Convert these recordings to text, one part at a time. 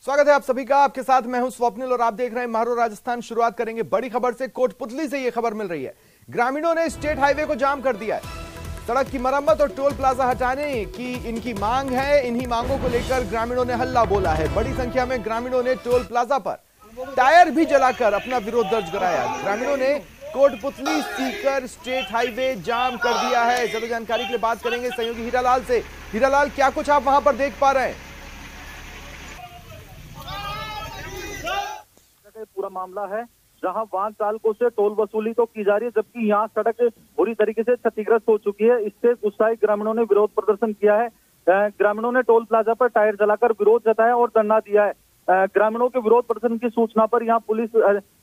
स्वागत है आप सभी का। आपके साथ मैं हूं स्वप्निल और आप देख रहे हैं महारो राजस्थान। शुरुआत करेंगे बड़ी खबर से। कोटपुतली से यह खबर मिल रही है, ग्रामीणों ने स्टेट हाईवे को जाम कर दिया है। सड़क की मरम्मत और टोल प्लाजा हटाने की इनकी मांग है। इन्हीं मांगों को लेकर ग्रामीणों ने हल्ला बोला है। बड़ी संख्या में ग्रामीणों ने टोल प्लाजा पर टायर भी जलाकर अपना विरोध दर्ज कराया। ग्रामीणों ने कोटपुतली सीकर स्टेट हाईवे जाम कर दिया है। ज्यादा जानकारी के लिए बात करेंगे सहयोगी हीरालाल से। हीरालाल, क्या कुछ आप वहां पर देख पा रहे हैं? पूरा मामला है जहां वाहन चालकों से टोल वसूली तो की जा रही है, जबकि यहां सड़क बुरी तरीके से क्षतिग्रस्त हो चुकी है। इससे गुस्साए ग्रामीणों ने विरोध प्रदर्शन किया है। ग्रामीणों ने टोल प्लाजा पर टायर जलाकर विरोध जताया और धरना दिया है। ग्रामीणों के विरोध प्रदर्शन की सूचना पर यहां पुलिस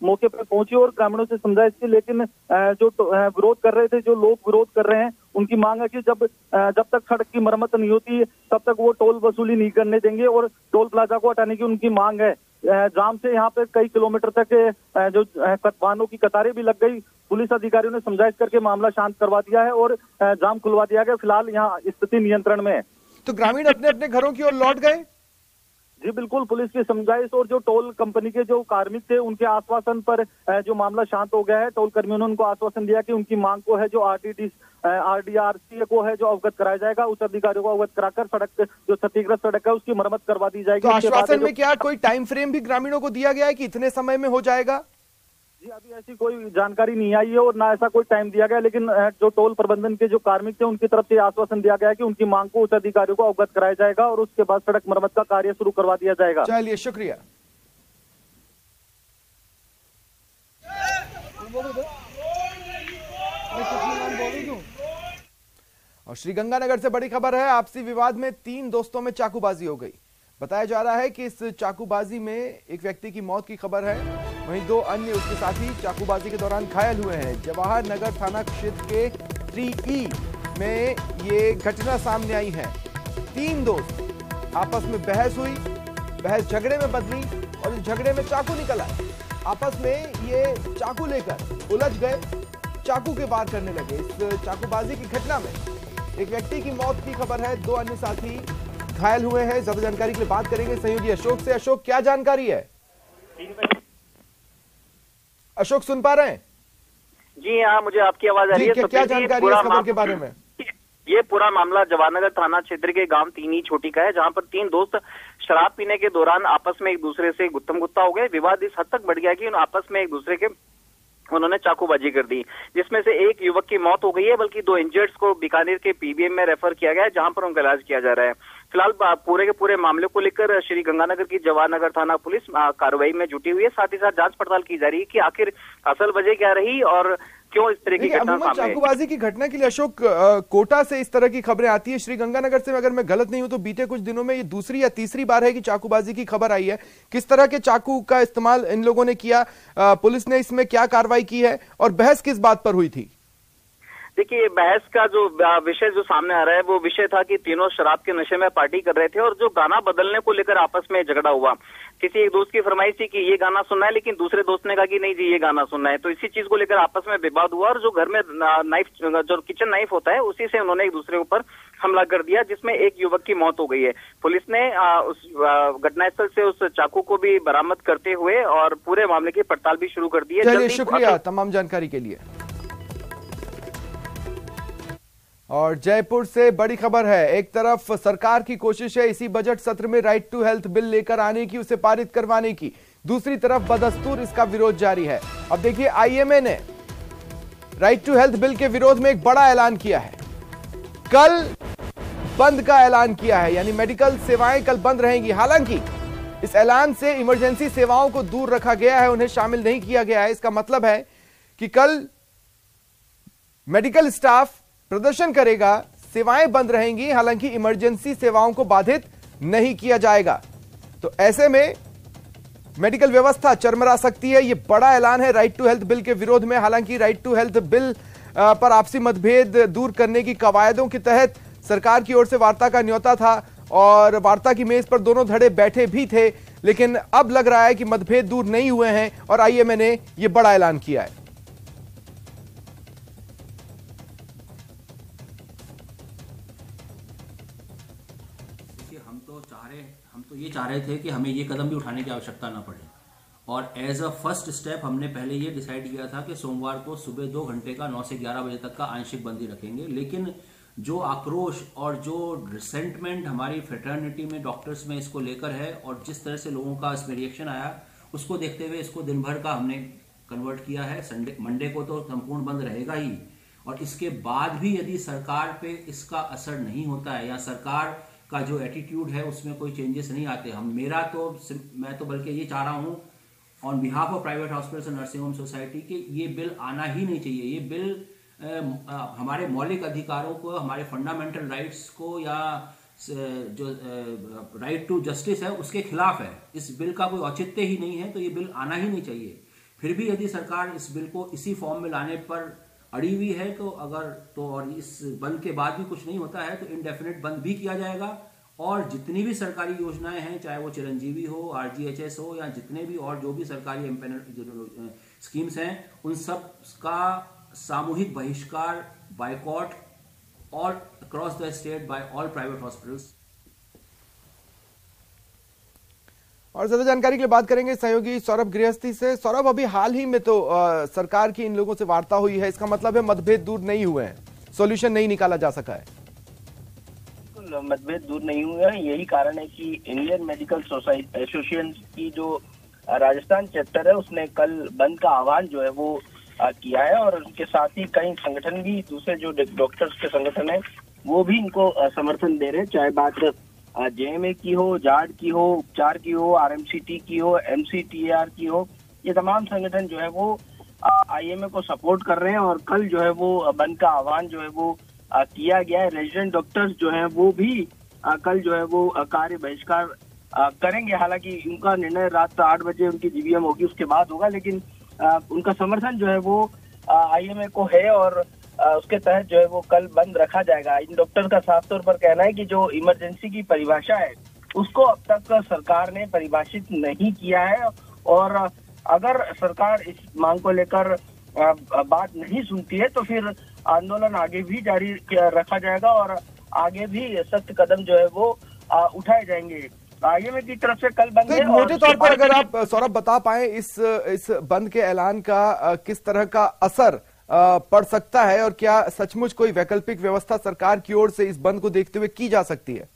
मौके पर पहुंची और ग्रामीणों से समझाइश की, लेकिन जो विरोध कर रहे थे, जो लोग विरोध कर रहे हैं, उनकी मांग है कि जब तक सड़क की मरम्मत नहीं होती तब तक वो टोल वसूली नहीं करने देंगे और टोल प्लाजा को हटाने की उनकी मांग है। जाम से यहाँ पे कई किलोमीटर तक जो वाहनों की कतारें भी लग गई। पुलिस अधिकारियों ने समझाइश करके मामला शांत करवा दिया है और जाम खुलवा दिया गया। फिलहाल यहाँ स्थिति नियंत्रण में है। तो ग्रामीण अपने अपने घरों की ओर लौट गए? जी बिल्कुल, पुलिस की समझाइश और जो टोल कंपनी के जो कार्मिक थे उनके आश्वासन पर जो मामला शांत हो गया है। टोल कर्मियों ने उनको आश्वासन दिया कि उनकी मांग को है जो आरडीआरसी को है जो अवगत कराया जाएगा। उच्च अधिकारियों को अवगत कराकर सड़क जो क्षतिग्रस्त सड़क है उसकी मरम्मत करवा दी जाएगी। तो आश्वासन में क्या कोई टाइम फ्रेम भी ग्रामीणों को दिया गया है कि इतने समय में हो जाएगा? जी अभी ऐसी कोई जानकारी नहीं आई है और ना ऐसा कोई टाइम दिया गया, लेकिन जो टोल प्रबंधन के जो कार्मिक थे उनकी तरफ से आश्वासन दिया गया है कि उनकी मांग को उच्च अधिकारियों को अवगत कराया जाएगा और उसके बाद सड़क मरम्मत का कार्य शुरू करवा दिया जाएगा। चलिए, शुक्रिया। और श्रीगंगानगर से बड़ी खबर है। आपसी विवाद में 3 दोस्तों में चाकूबाजी हो गई। बताया जा रहा है कि इस चाकूबाजी में एक व्यक्ति की मौत की खबर है, वहीं 2 अन्य उसके साथी चाकूबाजी के दौरान घायल हुए हैं। जवाहर नगर थाना क्षेत्र के 3E में ये घटना सामने आई है। 3 दोस्त आपस में बहस हुई, बहस झगड़े में बदली और इस झगड़े में चाकू निकला। आपस में ये चाकू लेकर उलझ गए, चाकू के वार करने लगे। इस चाकूबाजी की घटना में एक व्यक्ति की मौत की खबर है, 2 अन्य साथी घायल हुए हैं। ज्यादा जानकारी के लिए बात करेंगे सहयोगी अशोक से। अशोक, क्या जानकारी है? अशोक, सुन पा रहे हैं? जी हाँ, मुझे आपकी आवाज आ रही है। तो क्या जानकारी है इस खबर के बारे में? ये पूरा मामला जवाहरनगर थाना क्षेत्र के गांव 3E छोटी का है, जहां पर 3 दोस्त शराब पीने के दौरान आपस में एक दूसरे से गुत्थम गुत्ता हो गए। विवाद इस हद तक बढ़ गया कि आपस में एक दूसरे के उन्होंने चाकूबाजी कर दी, जिसमें से एक युवक की मौत हो गई है, बल्कि 2 इंजर्ड्स को बीकानेर के पीबीएम में रेफर किया गया है, जहां पर उनका इलाज किया जा रहा है। फिलहाल पूरे के पूरे मामले को लेकर श्री गंगानगर की जवाहरनगर थाना पुलिस कार्रवाई में जुटी हुई है। साथ ही साथ जांच पड़ताल की जा रही है कि आखिर असल वजह क्या रही और क्यों इस तरह की घटना सामने आई। चाकूबाजी की घटना के लिए अशोक, कोटा से इस तरह की खबरें आती है। श्रीगंगानगर से अगर मैं गलत नहीं हूं तो बीते कुछ दिनों में ये दूसरी या तीसरी बार है कि चाकूबाजी की खबर आई है। किस तरह के चाकू का इस्तेमाल इन लोगों ने किया, पुलिस ने इसमें क्या कार्रवाई की है और बहस किस बात पर हुई थी? देखिए, बहस का जो विषय जो सामने आ रहा है वो विषय था कि तीनों शराब के नशे में पार्टी कर रहे थे और जो गाना बदलने को लेकर आपस में झगड़ा हुआ। किसी एक दोस्त की फरमाइश थी कि ये गाना सुनना है, लेकिन दूसरे दोस्त ने कहा कि नहीं जी ये गाना सुनना है। तो इसी चीज को लेकर आपस में विवाद हुआ और जो घर में नाइफ, जो किचन नाइफ होता है, उसी से उन्होंने एक दूसरे के ऊपर हमला कर दिया, जिसमें एक युवक की मौत हो गई है। पुलिस ने उस घटनास्थल से उस चाकू को भी बरामद करते हुए और पूरे मामले की पड़ताल भी शुरू कर दी है। चलिए, शुक्रिया तमाम जानकारी के लिए। और जयपुर से बड़ी खबर है। एक तरफ सरकार की कोशिश है इसी बजट सत्र में राइट टू हेल्थ बिल लेकर आने की, उसे पारित करवाने की, दूसरी तरफ बदस्तूर इसका विरोध जारी है। अब देखिए, आईएमए ने राइट टू हेल्थ बिल के विरोध में एक बड़ा ऐलान किया है। कल बंद का ऐलान किया है, यानी मेडिकल सेवाएं कल बंद रहेंगी। हालांकि इस ऐलान से इमरजेंसी सेवाओं को दूर रखा गया है, उन्हें शामिल नहीं किया गया है। इसका मतलब है कि कल मेडिकल स्टाफ प्रदर्शन करेगा, सेवाएं बंद रहेंगी, हालांकि इमरजेंसी सेवाओं को बाधित नहीं किया जाएगा। तो ऐसे में मेडिकल व्यवस्था चरमरा सकती है। यह बड़ा ऐलान है राइट टू हेल्थ बिल के विरोध में। हालांकि राइट टू हेल्थ बिल पर आपसी मतभेद दूर करने की कवायदों के तहत सरकार की ओर से वार्ता का न्योता था और वार्ता की मेज पर दोनों धड़े बैठे भी थे, लेकिन अब लग रहा है कि मतभेद दूर नहीं हुए हैं और आईएमए ने यह बड़ा ऐलान किया है। हम तो ये चाह रहे थे कि हमें ये कदम भी उठाने की आवश्यकता ना पड़े, और एज अ फर्स्ट स्टेप हमने पहले ये डिसाइड किया था कि सोमवार को सुबह 2 घंटे का 9 से 11 बजे तक का आंशिक बंदी रखेंगे। लेकिन जो आक्रोश और जो रिसेंटमेंट हमारी फ्रेटर्निटी में, डॉक्टर्स में इसको लेकर है, और जिस तरह से लोगों का इसमें रिएक्शन आया, उसको देखते हुए इसको दिन भर का हमने कन्वर्ट किया है। मंडे को तो संपूर्ण बंद रहेगा ही, और इसके बाद भी यदि सरकार पे इसका असर नहीं होता है या सरकार का जो एटीट्यूड है उसमें कोई चेंजेस नहीं आते, मैं तो बल्कि ये चाह रहा हूं on behalf of private hospitals and nursing home society कि ये बिल आना ही नहीं चाहिए। ये बिल हमारे मौलिक अधिकारों को, हमारे फंडामेंटल राइट्स को, या जो राइट टू जस्टिस है उसके खिलाफ है। इस बिल का कोई औचित्य ही नहीं है, तो ये बिल आना ही नहीं चाहिए। फिर भी यदि सरकार इस बिल को इसी फॉर्म में लाने पर अड़ी हुई है और इस बंद के बाद भी कुछ नहीं होता है, तो इंडेफिनिट बंद भी किया जाएगा। और जितनी भी सरकारी योजनाएं हैं, चाहे वो चिरंजीवी हो, RGHS हो, या जितने भी और जो भी सरकारी स्कीम्स हैं, उन सब का सामूहिक बहिष्कार, boycott all across the state by all private hospitals. और ज्यादा जानकारी के लिए बात करेंगे सहयोगी सौरभ गृहस्थी से। सौरभ, अभी हाल ही में तो सरकार की इन लोगों से वार्ता हुई है, इसका मतलब है मतभेद दूर नहीं हुए हैं, सॉल्यूशन नहीं निकाला जा सका है। बिल्कुल मतभेद दूर नहीं हुए हैं। यही कारण है कि इंडियन मेडिकल सोसाइटी एसोसिएशन की जो राजस्थान चैप्टर है उसने कल बंद का आह्वान जो है वो किया है, और उनके साथ ही कई संगठन भी, दूसरे जो डॉक्टर्स के संगठन है वो भी इनको समर्थन दे रहे हैं। चाहे बात JMA की हो, जाड की हो, उपचार की हो, RMCT की हो, MCTAR की हो, ये तमाम संगठन जो है वो IMA को सपोर्ट कर रहे हैं। और कल जो है वो बंद का आह्वान जो है वो किया गया है। रेजिडेंट डॉक्टर्स जो हैं वो भी कल जो है वो कार्य बहिष्कार करेंगे। हालांकि उनका निर्णय रात 8 बजे उनकी GVM होगी, उसके बाद होगा, लेकिन उनका समर्थन जो है वो IMA को है, और उसके तहत जो है वो कल बंद रखा जाएगा। इन डॉक्टर का साफ तौर पर कहना है कि जो इमरजेंसी की परिभाषा है उसको अब तक सरकार ने परिभाषित नहीं किया है, और अगर सरकार इस मांग को लेकर बात नहीं सुनती है तो फिर आंदोलन आगे भी जारी रखा जाएगा, और आगे भी सख्त कदम जो है वो उठाए जाएंगे। IMA की तरफ से कल बंद है। मोटे तौर पर अगर आप सौरभ बता पाए इस बंद के ऐलान का किस तरह का असर पड़ सकता है, और क्या सचमुच कोई वैकल्पिक व्यवस्था सरकार की ओर से इस बंद को देखते हुए की जा सकती है?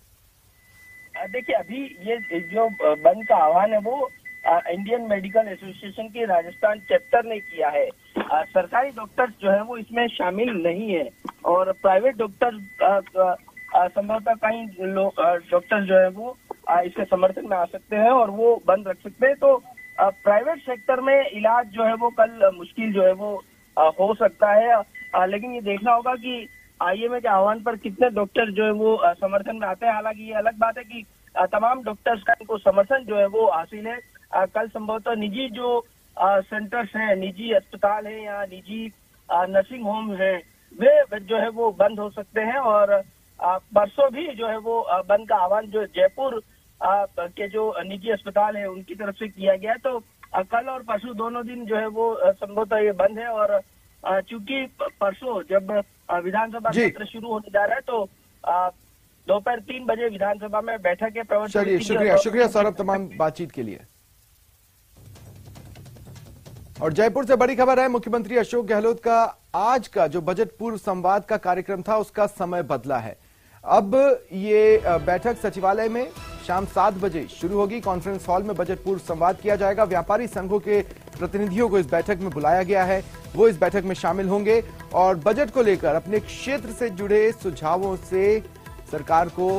देखिए, अभी ये जो बंद का आह्वान है वो इंडियन मेडिकल एसोसिएशन के राजस्थान चैप्टर ने किया है। सरकारी डॉक्टर्स जो है वो इसमें शामिल नहीं है, और प्राइवेट डॉक्टर्स संभवतः कई लोग डॉक्टर्स जो है वो इसके समर्थन में आ सकते हैं और वो बंद रख सकते हैं। तो प्राइवेट सेक्टर में इलाज जो है वो कल मुश्किल जो है वो हो सकता है, लेकिन ये देखना होगा कि IMA के आह्वान पर कितने डॉक्टर जो है वो समर्थन में आते हैं। हालांकि ये अलग बात है कि तमाम डॉक्टर्स का इनको समर्थन जो है वो हासिल है। कल संभवतः निजी जो सेंटर्स हैं, निजी अस्पताल है या निजी नर्सिंग होम है, वे जो है वो बंद हो सकते हैं, और परसों भी जो है वो बंद का आह्वान जो जयपुर के जो निजी अस्पताल है उनकी तरफ से किया गया है। तो कल और परसों दोनों दिन जो है वो संभवतः ये बंद है, और चूंकि परसों जब विधानसभा सत्र शुरू होने जा रहा है तो दोपहर 3 बजे विधानसभा में बैठक है। चलिए, शुक्रिया सौरभ तमाम बातचीत के लिए। और जयपुर से बड़ी खबर है, मुख्यमंत्री अशोक गहलोत का आज का जो बजट पूर्व संवाद का कार्यक्रम था उसका समय बदला है। अब ये बैठक सचिवालय में शाम 7 बजे शुरू होगी। कॉन्फ्रेंस हॉल में बजट पूर्व संवाद किया जाएगा। व्यापारी संघों के प्रतिनिधियों को इस बैठक में बुलाया गया है, वो इस बैठक में शामिल होंगे और बजट को लेकर अपने क्षेत्र से जुड़े सुझावों से सरकार को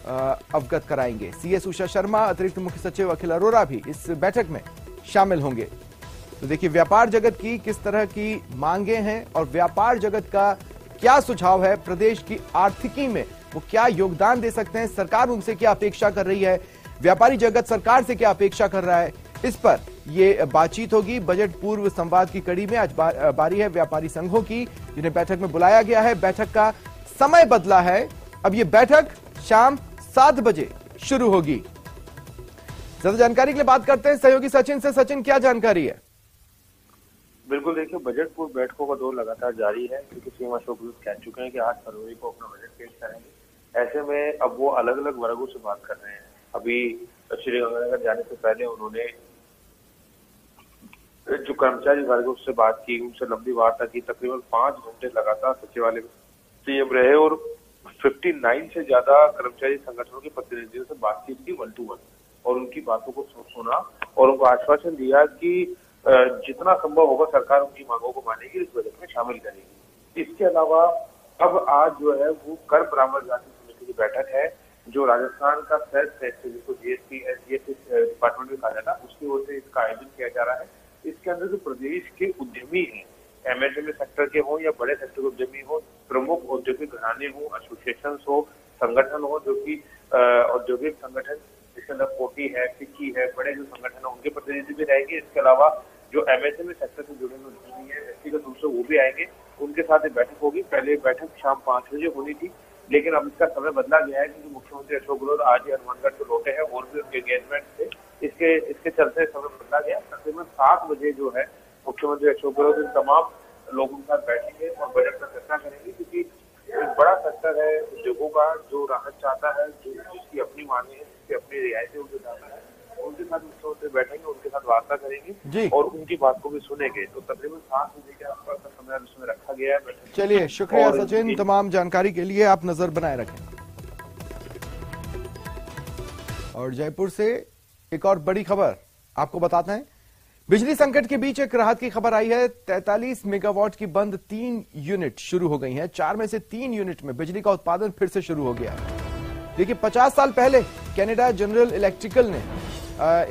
अवगत कराएंगे। CS उषा शर्मा, अतिरिक्त मुख्य सचिव अखिल अरोरा भी इस बैठक में शामिल होंगे। तो देखिए व्यापार जगत की किस तरह की मांगे हैं और व्यापार जगत का क्या सुझाव है, प्रदेश की आर्थिकी में वो क्या योगदान दे सकते हैं, सरकार उनसे क्या अपेक्षा कर रही है, व्यापारी जगत सरकार से क्या अपेक्षा कर रहा है, इस पर ये बातचीत होगी। बजट पूर्व संवाद की कड़ी में आज बारी है व्यापारी संघों की, जिन्हें बैठक में बुलाया गया है। बैठक का समय बदला है, अब ये बैठक शाम 7 बजे शुरू होगी। ज्यादा जानकारी के लिए बात करते हैं सहयोगी सचिन से। सचिन, क्या जानकारी है? बिल्कुल, देखिए बजट पूर्व बैठकों का दौर लगातार जारी है, क्योंकि CM अशोक गहलोत कह चुके हैं कि 8 फरवरी को अपना बजट पेश करेंगे। ऐसे में अब वो अलग अलग वर्गों से बात कर रहे हैं। अभी श्रीगंगानगर जाने से पहले उन्होंने जो कर्मचारी वर्ग उससे बात की, उनसे लंबी वार्ता की, तकरीबन 5 घंटे लगातार सचिवालय में सीएम रहे और 59 से ज्यादा कर्मचारी संगठनों के प्रतिनिधियों से बातचीत की 1-to-1 और उनकी बातों को सुना और उनको आश्वासन दिया कि जितना संभव होगा सरकार उनकी मांगों को मानेगी, इस बजट में शामिल करेगी। इसके अलावा अब आज जो है वो कर बरामद जाति समिति की बैठक है, जो राजस्थान का सेल्फ टैक्स जिसको जीएसटी डिपार्टमेंट में कहा जाता है, उसकी ओर से इसका आयोजन किया जा रहा है। इसके अंदर जो प्रदेश के उद्यमी हैं, एमएसएमई सेक्टर के हो या बड़े सेक्टर के उद्यमी हो, प्रमुख औद्योगिक घराने हो, एसोसिएशन हो, संगठन हो, जो कि औद्योगिक संगठन जिसके अंदर कोटी है, फिक्की है, बड़े जो संगठन है उनके प्रतिनिधि भी रहेंगे। इसके अलावा जो एमएसएमई सेक्टर से जुड़े हुए उद्यमी है, व्यक्तिगत रूप से वो भी आएंगे, उनके साथ एक बैठक होगी। पहले बैठक शाम 5 बजे होनी थी, लेकिन अब इसका समय बदला गया है क्योंकि मुख्यमंत्री अशोक गहलोत आज ही हनुमानगढ़ से लौटे हैं और भी उनके एंगेजमेंट थे, इसके चलते समय बदला गया। तकरीबन 7 बजे जो है मुख्यमंत्री अशोक गहलोत इन तमाम लोगों के साथ बैठेंगे और बजट पर चर्चा करेंगे, क्योंकि एक बड़ा सेक्टर है उद्योगों का जो राहत चाहता है, जिसकी अपनी मांगे है, जिसकी अपनी रियायतें उनको चाहता है, उनके साथ मुख्यमंत्री बैठेंगे, उनके साथ वार्ता करेंगे और उनकी बात को भी सुनेंगे। तो तकरीबन 7 बजे के आसपास का समय उसमें रखा गया है। चलिए, शुक्रिया सचिन, तमाम जानकारी के लिए। आप नजर बनाए रखें। और जयपुर से एक और बड़ी खबर आपको बताते हैं। बिजली संकट के बीच एक राहत की खबर आई है। 43 मेगावाट की बंद 3 यूनिट शुरू हो गई हैं। 4 में से 3 यूनिट में बिजली का उत्पादन फिर से शुरू हो गया है। देखिए, 50 साल पहले कनाडा जनरल इलेक्ट्रिकल ने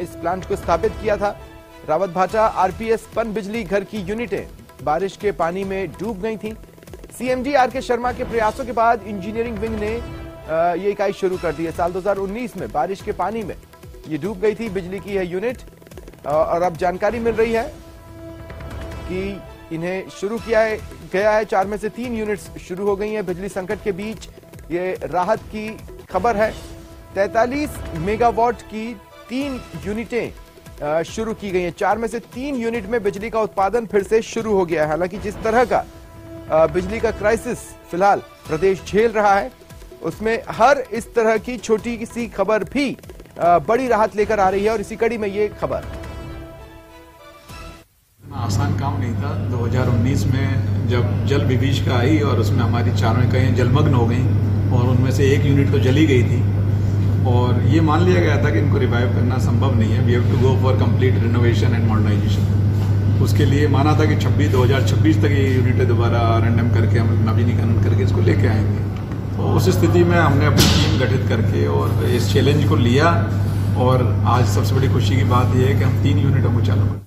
इस प्लांट को स्थापित किया था। रावत भाटा आरपीएस पन बिजली घर की यूनिटें बारिश के पानी में डूब गई थी। सीएमडी आरके शर्मा के प्रयासों के बाद इंजीनियरिंग विंग ने ये इकाई शुरू कर दी है। साल 2019 में बारिश के पानी में ये डूब गई थी बिजली की यह यूनिट, और अब जानकारी मिल रही है कि इन्हें शुरू किया गया है। 4 में से 3 यूनिट्स शुरू हो गई हैं। बिजली संकट के बीच ये राहत की खबर है। 43 मेगावाट की 3 यूनिटें शुरू की गई हैं। 4 में से 3 यूनिट में बिजली का उत्पादन फिर से शुरू हो गया है। हालांकि जिस तरह का बिजली का क्राइसिस फिलहाल प्रदेश झेल रहा है, उसमें हर इस तरह की छोटी सी खबर भी बड़ी राहत लेकर आ रही है। और इसी कड़ी में ये खबर। आसान काम नहीं था। 2019 में जब जल विभीषिका आई और उसमें हमारी 4 इकाइयां जलमग्न हो गई और उनमें से 1 यूनिट तो जली गई थी, और ये मान लिया गया था कि इनको रिवाइव करना संभव नहीं है। We have to go for complete renovation and modernisation. उसके लिए माना था कि 2026 तक ये यूनिटें दोबारा R&M करके हम नवीनीकरण करके इसको लेके आएंगे। तो उस स्थिति में हमने अपनी टीम गठित करके और इस चैलेंज को लिया, और आज सबसे बड़ी खुशी की बात यह है कि हम 3 यूनिटों को चालू कर।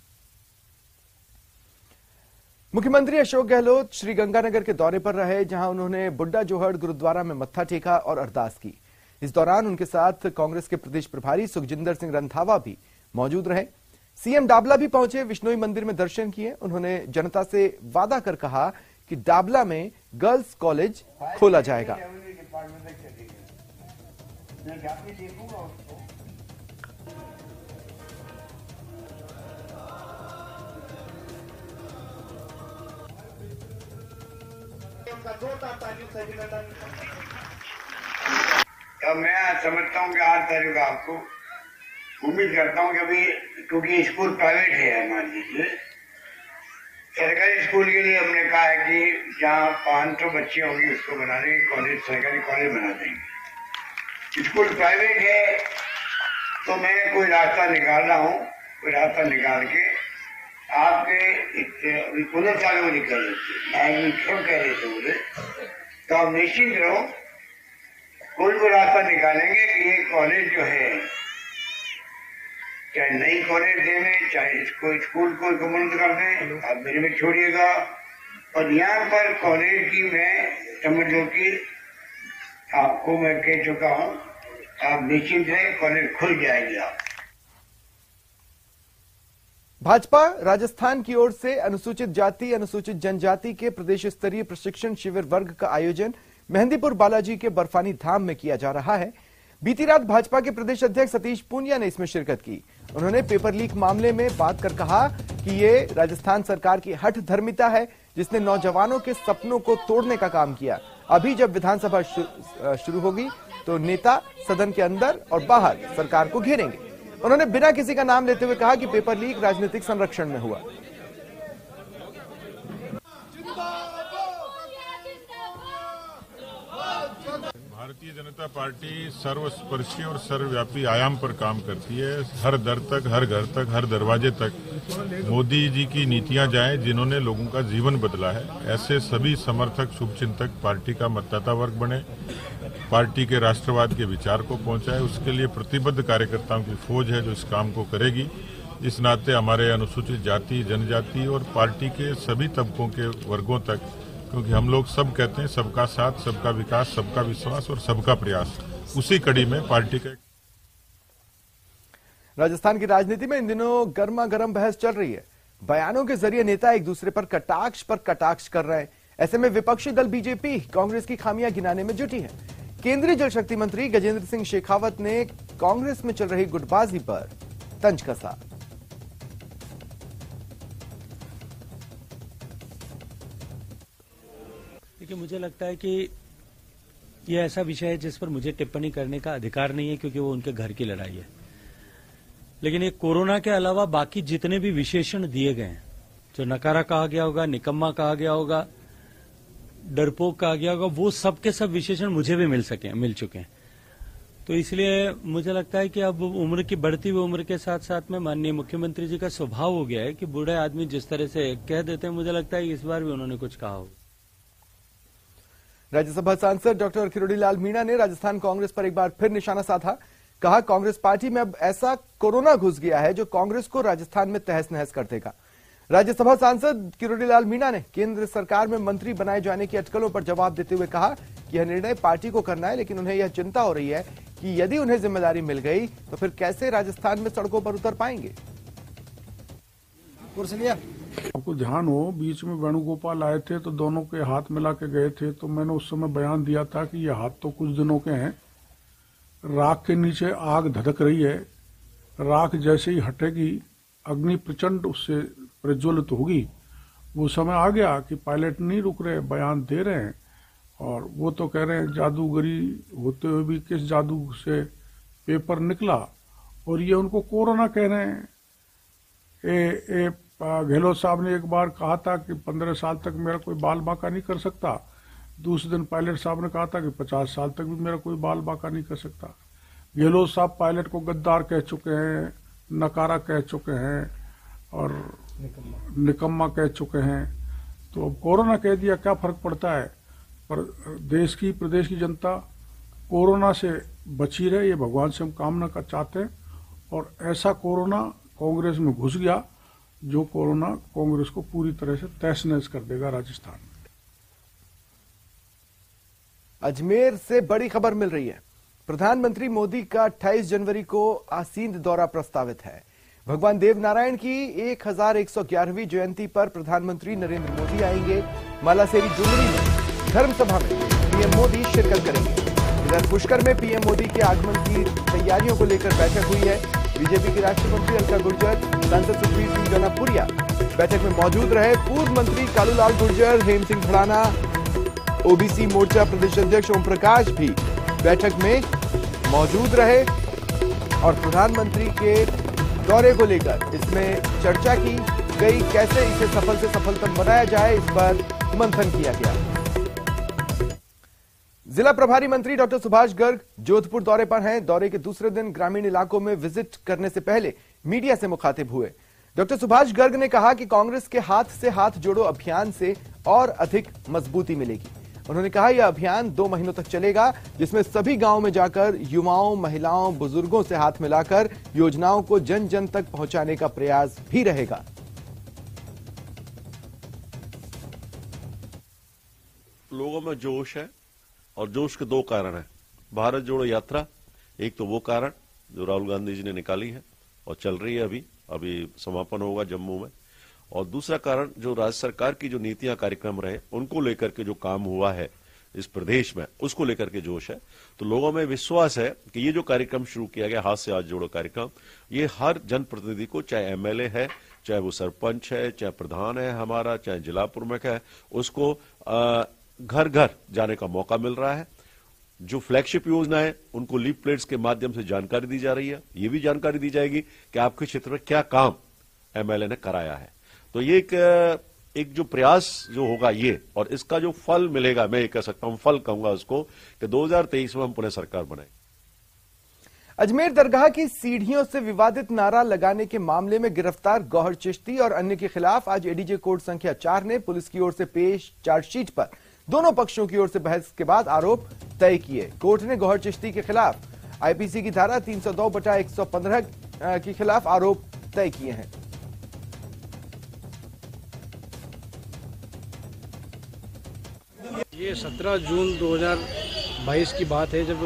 मुख्यमंत्री अशोक गहलोत श्रीगंगानगर के दौरे पर रहे, जहां उन्होंने बुड्ढा जोहड़ गुरुद्वारा में मत्था टेका और अरदास की। इस दौरान उनके साथ कांग्रेस के प्रदेश प्रभारी सुखजिंदर सिंह रंधावा भी मौजूद रहे। सीएम डाबला भी पहुंचे, विश्नोई मंदिर में दर्शन किए। उन्होंने जनता से वादा कर कहा कि डाबला में गर्ल्स कॉलेज खोला जाएगा। तो मैं समझता हूँ कि 8 तारीख को आपको उम्मीद करता हूँ कि अभी क्योंकि स्कूल प्राइवेट है, मान लीजिए सरकारी स्कूल के लिए हमने कहा है कि जहाँ 500 बच्चे होंगे उसको बना देंगे कॉलेज, सरकारी कॉलेज बना देंगे। स्कूल प्राइवेट है तो मैं कोई रास्ता निकाल रहा हूँ, कोई रास्ता निकाल के आपके 15 साल में निकल रहे क्यों कह रहे थे मुझे, तो आप निश्चिंत रहो, कोई रास्ता निकालेंगे कि ये कॉलेज जो है, चाहे नई कॉलेज दें, चाहे इसको स्कूल को बंद कर दें, आप मेरे में छोड़िएगा। और यहाँ पर कॉलेज की मैं समझ लो कि आपको मैं कह चुका हूँ, आप निश्चिंत रहे, कॉलेज खुल जाएगी। आप भाजपा राजस्थान की ओर से अनुसूचित जाति अनुसूचित जनजाति के प्रदेश स्तरीय प्रशिक्षण शिविर वर्ग का आयोजन मेहंदीपुर बालाजी के बर्फानी धाम में किया जा रहा है। बीती रात भाजपा के प्रदेश अध्यक्ष सतीश पूनिया ने इसमें शिरकत की। उन्होंने पेपर लीक मामले में बात कर कहा कि ये राजस्थान सरकार की हठ धर्मिता है, जिसने नौजवानों के सपनों को तोड़ने का काम किया। अभी जब विधानसभा शुरू होगी तो नेता सदन के अंदर और बाहर सरकार को घेरेंगे। उन्होंने बिना किसी का नाम लेते हुए कहा कि पेपर लीक राजनीतिक संरक्षण में हुआ। भारतीय जनता पार्टी सर्वस्पर्शी और सर्वव्यापी आयाम पर काम करती है। हर दर तक, हर घर तक, हर दरवाजे तक मोदी जी की नीतियां जाएं जिन्होंने लोगों का जीवन बदला है। ऐसे सभी समर्थक, शुभचिंतक पार्टी का मतदाता वर्ग बने, पार्टी के राष्ट्रवाद के विचार को पहुंचाए। उसके लिए प्रतिबद्ध कार्यकर्ताओं की फौज है जो इस काम को करेगी। इस नाते हमारे अनुसूचित जाति, जनजाति और पार्टी के सभी तबकों के वर्गों तक, क्योंकि हम लोग सब कहते हैं सबका साथ, सबका विकास, सबका विश्वास और सबका प्रयास, उसी कड़ी में पार्टी का। राजस्थान की राजनीति में इन दिनों गर्मा गर्म बहस चल रही है। बयानों के जरिए नेता एक दूसरे पर कटाक्ष कर रहे हैं। ऐसे में विपक्षी दल बीजेपी कांग्रेस की खामियां गिनाने में जुटी है। केंद्रीय जल शक्ति मंत्री गजेंद्र सिंह शेखावत ने कांग्रेस में चल रही गुटबाजी पर तंज कसा। देखिए, मुझे लगता है कि यह ऐसा विषय है जिस पर मुझे टिप्पणी करने का अधिकार नहीं है, क्योंकि वो उनके घर की लड़ाई है। लेकिन ये कोरोना के अलावा बाकी जितने भी विशेषण दिए गए हैं, जो नकारा कहा गया होगा, निकम्मा कहा गया होगा, डरपोक कहा गया होगा, वो सब के सब विशेषण मुझे भी मिल चुके हैं। तो इसलिए मुझे लगता है कि अब उम्र की बढ़ती हुई उम्र के साथ साथ में माननीय मुख्यमंत्री जी का स्वभाव हो गया है कि बूढ़े आदमी जिस तरह से कह देते हैं, मुझे लगता है इस बार भी उन्होंने कुछ कहा होगा। राज्यसभा सांसद डॉक्टर किरोड़ीलाल मीणा ने राजस्थान कांग्रेस पर एक बार फिर निशाना साधा। कहा, कांग्रेस पार्टी में अब ऐसा कोरोना घुस गया है जो कांग्रेस को राजस्थान में तहस नहस कर देगा। राज्यसभा सांसद किरोड़ीलाल मीणा ने केंद्र सरकार में मंत्री बनाए जाने की अटकलों पर जवाब देते हुए कहा कि यह निर्णय पार्टी को करना है, लेकिन उन्हें यह चिंता हो रही है कि यदि उन्हें जिम्मेदारी मिल गई तो फिर कैसे राजस्थान में सड़कों पर उतर पाएंगे। आपको ध्यान हो, बीच में वेणुगोपाल आए थे तो दोनों के हाथ मिला के गए थे, तो मैंने उस समय बयान दिया था कि ये हाथ तो कुछ दिनों के हैं, राख के नीचे आग धधक रही है, राख जैसे ही हटेगी अग्नि प्रचंड उससे प्रज्वलित होगी। वो समय आ गया कि पायलट नहीं रुक रहे, बयान दे रहे हैं। और वो तो कह रहे हैं जादूगरी होते हुए भी किस जादू से पेपर निकला, और ये उनको कोरोना कह रहे हैं। गहलोत साहब ने एक बार कहा था कि 15 साल तक मेरा कोई बाल बांका नहीं कर सकता। दूसरे दिन पायलट साहब ने कहा था कि 50 साल तक भी मेरा कोई बाल बांका नहीं कर सकता। गहलोत साहब पायलट को गद्दार कह चुके हैं, नकारा कह चुके हैं और निकम्मा कह चुके हैं। तो अब कोरोना कह दिया, क्या फर्क पड़ता है। पर देश की, प्रदेश की जनता कोरोना से बची रहे, ये भगवान से हम कामना का चाहते हैं। और ऐसा कोरोना कांग्रेस में घुस गया जो कोरोना कांग्रेस को पूरी तरह से तहस नहस कर देगा राजस्थान में। अजमेर से बड़ी खबर मिल रही है। प्रधानमंत्री मोदी का 28 जनवरी को आसींद दौरा प्रस्तावित है। भगवान देवनारायण की 1111वीं जयंती पर प्रधानमंत्री नरेंद्र मोदी आएंगे। मालासेरी जुमरी में धर्म सभा में पीएम मोदी शिरकत करेंगे। इधर पुष्कर में पीएम मोदी के आगमन की तैयारियों को लेकर बैठक हुई है। बीजेपी के राष्ट्रीय मंत्री अलका गुर्जर, सांसद सुखबीर सिंह जौनापुरिया बैठक में मौजूद रहे। पूर्व मंत्री कालूलाल गुर्जर, हेम सिंह भड़ाना, ओबीसी मोर्चा प्रदेश अध्यक्ष ओम प्रकाश भी बैठक में मौजूद रहे और प्रधानमंत्री के दौरे को लेकर इसमें चर्चा की गई। कैसे इसे सफल से सफलतम बनाया जाए, इस पर मंथन किया गया। जिला प्रभारी मंत्री डॉक्टर सुभाष गर्ग जोधपुर दौरे पर हैं। दौरे के दूसरे दिन ग्रामीण इलाकों में विजिट करने से पहले मीडिया से मुखातिब हुए। डॉक्टर सुभाष गर्ग ने कहा कि कांग्रेस के हाथ से हाथ जोड़ो अभियान से और अधिक मजबूती मिलेगी। उन्होंने कहा यह अभियान 2 महीनों तक चलेगा, जिसमें सभी गांव में जाकर युवाओं, महिलाओं, बुजुर्गों से हाथ मिलाकर योजनाओं को जन जन तक पहुंचाने का प्रयास भी रहेगा। लोगों में जोश है और जोश के 2 कारण हैं। भारत जोड़ो यात्रा, एक तो वो कारण जो राहुल गांधी जी ने निकाली है और चल रही है, अभी समापन होगा जम्मू में। और दूसरा कारण जो राज्य सरकार की जो नीतियां, कार्यक्रम रहे, उनको लेकर के जो काम हुआ है इस प्रदेश में, उसको लेकर के जोश है। तो लोगों में विश्वास है कि ये जो कार्यक्रम शुरू किया गया, हाथ से हाथ जोड़ो कार्यक्रम, ये हर जनप्रतिनिधि को, चाहे एमएलए है, चाहे वो सरपंच है, चाहे प्रधान है हमारा, चाहे जिला प्रमुख है, उसको घर घर जाने का मौका मिल रहा है। जो फ्लैगशिप योजना है उनको लीफ प्लेट्स के माध्यम से जानकारी दी जा रही है। ये भी जानकारी दी जाएगी कि आपके क्षेत्र में क्या काम एमएलए ने कराया है। तो ये एक जो प्रयास जो होगा ये, और इसका जो फल मिलेगा, मैं ये कह सकता हूं, फल कहूंगा उसको, कि 2023 में हम पुनः सरकार बनाए। अजमेर दरगाह की सीढ़ियों से विवादित नारा लगाने के मामले में गिरफ्तार गौहर चिश्ती और अन्य के खिलाफ आज एडीजे कोर्ट संख्या 4 ने पुलिस की ओर से पेश चार्जशीट पर दोनों पक्षों की ओर से बहस के बाद आरोप तय किए। कोर्ट ने गौहर चिश्ती के खिलाफ आईपीसी की धारा 302/115 के खिलाफ आरोप तय किए हैं। ये 17 जून 2022 की बात है, जब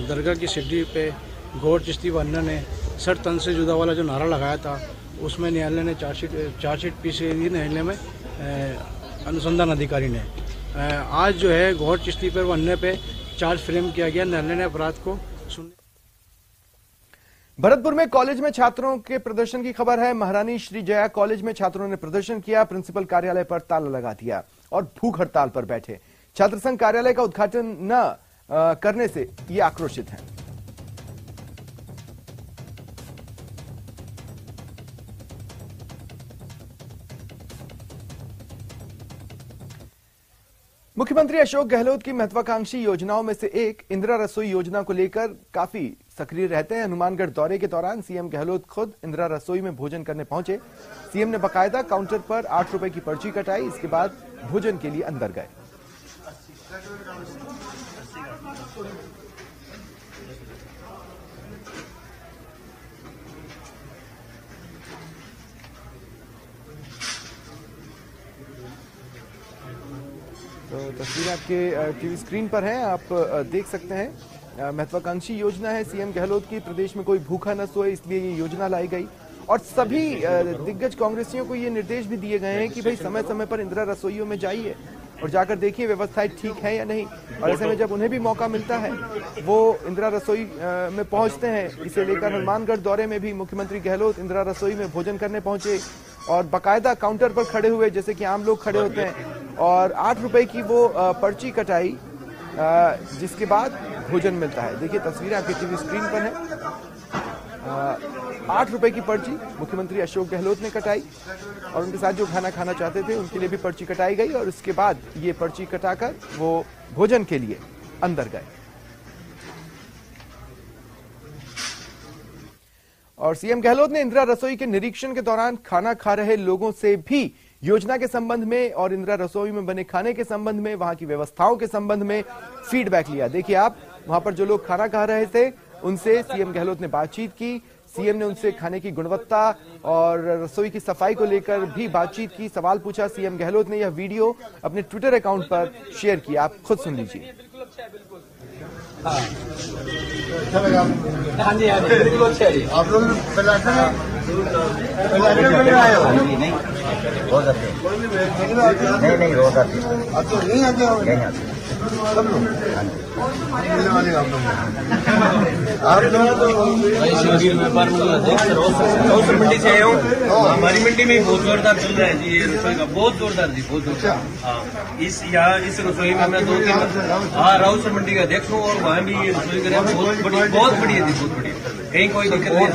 दरगाह की सीढ़ी पे गौहर चिश्ती वन्ना ने सर तन से जुदा वाला जो नारा लगाया था, उसमें न्यायालय ने चार्जशीट पेश की न्यायालय में अनुसंधान अधिकारी ने। आज जो है गौहर चिश्ती पर वन्ने पे चार्ज फ्रेम किया गया। न्यायालय ने अपराध को सुनने। भरतपुर में कॉलेज में छात्रों के प्रदर्शन की खबर है। महारानी श्री जया कॉलेज में छात्रों ने प्रदर्शन किया, प्रिंसिपल कार्यालय पर ताला लगा दिया और भूख हड़ताल पर बैठे। छात्र संघ कार्यालय का उद्घाटन न करने से ये आक्रोशित हैं। मुख्यमंत्री अशोक गहलोत की महत्वाकांक्षी योजनाओं में से एक इंदिरा रसोई योजना को लेकर काफी सक्रिय रहते हैं। हनुमानगढ़ दौरे के दौरान सीएम गहलोत खुद इंदिरा रसोई में भोजन करने पहुंचे। सीएम ने बाकायदा काउंटर पर 8 रुपए की पर्ची कटाई, इसके बाद भोजन के लिए अंदर गए। तो तस्वीरें आपके टीवी स्क्रीन पर हैं, आप देख सकते हैं। महत्वाकांक्षी योजना है सीएम गहलोत की, प्रदेश में कोई भूखा न सोए इसलिए ये योजना लाई गई। और सभी दिग्गज कांग्रेसियों को ये निर्देश भी दिए गए हैं कि भाई समय समय पर इंदिरा रसोइयों में जाइए और जाकर देखिए व्यवस्थाएं ठीक है या नहीं। और ऐसे में जब उन्हें भी मौका मिलता है वो इंदिरा रसोई में पहुंचते हैं। इसे लेकर हनुमानगढ़ दौरे में भी मुख्यमंत्री गहलोत इंदिरा रसोई में भोजन करने पहुंचे और बाकायदा काउंटर पर खड़े हुए, जैसे कि आम लोग खड़े होते हैं, और 8 रुपए की वो पर्ची कटाई, जिसके बाद भोजन मिलता है। देखिए तस्वीरें आपके टीवी स्क्रीन पर हैं। 8 रुपए की पर्ची मुख्यमंत्री अशोक गहलोत ने कटाई और उनके साथ जो खाना खाना चाहते थे उनके लिए भी पर्ची कटाई गई और इसके बाद ये पर्ची कटाकर वो भोजन के लिए अंदर गए। और सीएम गहलोत ने इंदिरा रसोई के निरीक्षण के दौरान खाना खा रहे लोगों से भी योजना के संबंध में और इंदिरा रसोई में बने खाने के संबंध में, वहां की व्यवस्थाओं के संबंध में फीडबैक लिया। देखिए आप, वहां पर जो लोग खाना खा रहे थे उनसे सीएम गहलोत ने बातचीत की। सीएम ने उनसे खाने की गुणवत्ता और रसोई की सफाई को लेकर भी बातचीत की, सवाल पूछा। सीएम गहलोत ने यह वीडियो अपने ट्विटर अकाउंट पर शेयर किया, आप खुद सुन लीजिए। हाँ जी बिल्कुल अच्छा है। आप लोग नहीं रोज आते नहीं रोज आते आप तो नहीं आते हो सब लोग मिलने वाले आप लोग व्यापार रोज मंडी से आए हो। हमारी मंडी में बहुत जोरदार चल रहा है जी ये रसोई का, बहुत जोरदार जी, बहुत जोरदार। इस यहाँ इस रसोई में मैं 2-3 राउसर मंडी का देख लूँ और वहाँ भी ये रसोई करें, बहुत बढ़िया जी, बहुत बढ़िया। कहीं कोई दिक्कत नहीं।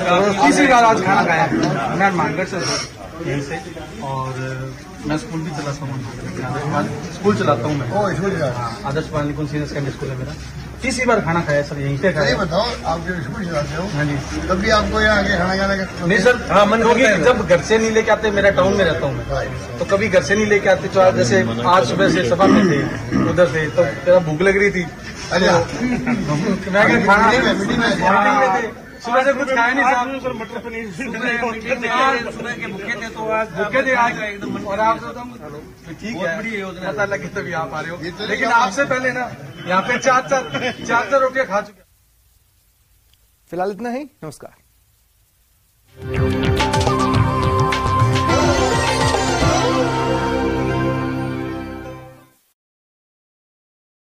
तीसरी बार आज खाना खाया मैं हनुमानगढ़ से यहीं से, और मैं स्कूल भी चलाता हूँ, स्कूल चलाता हूँ मैं, आदर्श बाल निकुंज सीनियर सेकेंडरी स्कूल है मेरा। तीसरी बार खाना खाया सर, यहीं पे खाया। बताओ आप जो स्कूल चलाते हो, हाँ जी, तब भी आपको यहाँ आके खाना खाने का नहीं सर? हाँ मन होगी, जब घर से नहीं लेके आते, मेरा टाउन में रहता हूँ मैं, तो कभी घर से नहीं लेके आते। तो जैसे आज सुबह से सभा में थे उधर से, तो तेरा भूख लग रही थी, मैं खाना सुबह से कुछ खाया नहीं साहब, मटर पनीर सुबह के भूखे थे, तो आज भूखे थे आज एकदम। और आप ठीक है, बड़ी योजना, पता लगे तभी आप आ रहे हो, लेकिन आपसे पहले ना यहाँ पे 4-4 रोटियां खा चुके। फिलहाल इतना ही, नमस्कार।